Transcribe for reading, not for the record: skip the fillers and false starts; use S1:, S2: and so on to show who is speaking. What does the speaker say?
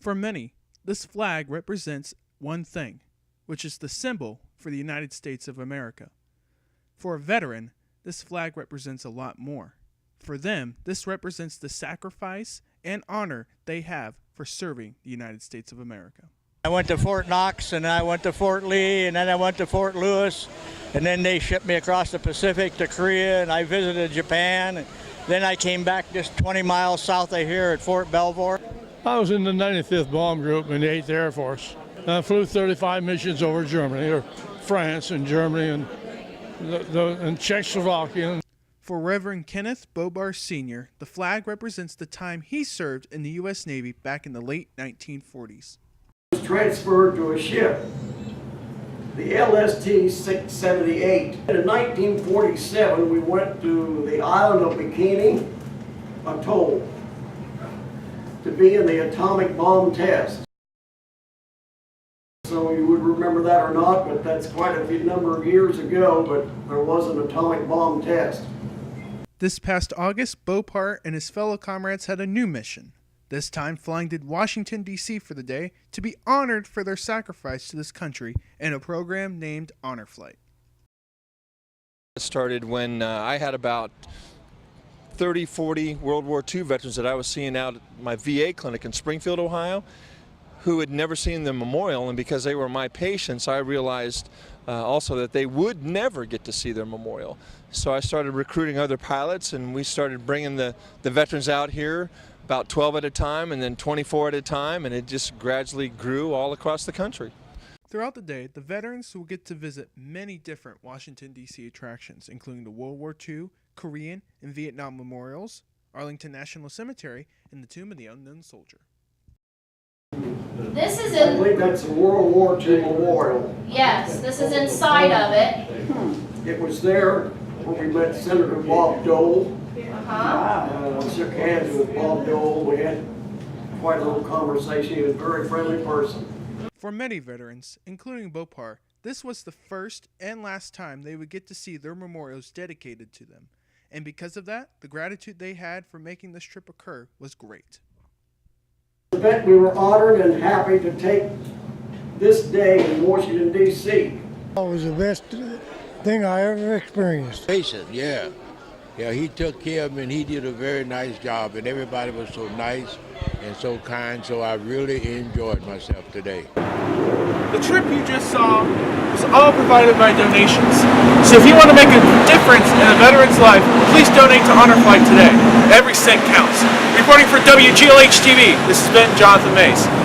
S1: For many, this flag represents one thing, which is the symbol for the United States of America. For a veteran, this flag represents a lot more. For them, this represents the sacrifice and honor they have for serving the United States of America.
S2: I went to Fort Knox, and I went to Fort Lee, and then I went to Fort Lewis, and then they shipped me across the Pacific to Korea, and I visited Japan. And then I came back just 20 miles south of here at Fort Belvoir.
S3: I was in the 95th Bomb Group in the 8th Air Force. I flew 35 missions over Germany, or France and Germany and Czechoslovakia.
S1: For Reverend Kenneth Bobar Sr., the flag represents the time he served in the U.S. Navy back in the late 1940s.
S4: Was transferred to a ship, the LST-678. In 1947, we went to the island of Bikini Atoll to be in the atomic bomb test. So you would remember that or not, but that's quite a number of years ago, but there was an atomic bomb test.
S1: This past August, Bopar and his fellow comrades had a new mission, this time flying to Washington, D.C. for the day to be honored for their sacrifice to this country in a program named Honor Flight.
S5: It started when I had about 30, 40 World War II veterans that I was seeing out at my VA clinic in Springfield, Ohio, who had never seen the memorial, and because they were my patients, I realized also that they would never get to see their memorial. So I started recruiting other pilots, and we started bringing the veterans out here, about 12 at a time and then 24 at a time, and it just gradually grew all across the country.
S1: Throughout the day, the veterans will get to visit many different Washington, D.C. attractions, including the World War II, Korean, and Vietnam memorials, Arlington National Cemetery, and the Tomb of the Unknown Soldier.
S6: This is
S4: I believe that's a World War II memorial.
S6: yes, this is inside of it.
S4: It was there when we met Senator Bob Dole. Shook hands with Bob Dole. We had quite a little conversation. He was a very friendly person.
S1: For many veterans, including Bopar, this was the first and last time they would get to see their memorials dedicated to them. And because of that, the gratitude they had for making this trip occur was great.
S4: We were honored and happy to take this day in Washington, D.C.
S7: It was the best thing I ever experienced.
S8: Patient, yeah. Yeah, he took care of me and he did a very nice job, and everybody was so nice and so kind, so I really enjoyed myself today.
S9: The trip you just saw was all provided by donations. So if you want to make a difference in a veteran's life, please donate to Honor Flight today. Every cent counts. Reporting for WGLH-TV, this has been Jonathan Mays.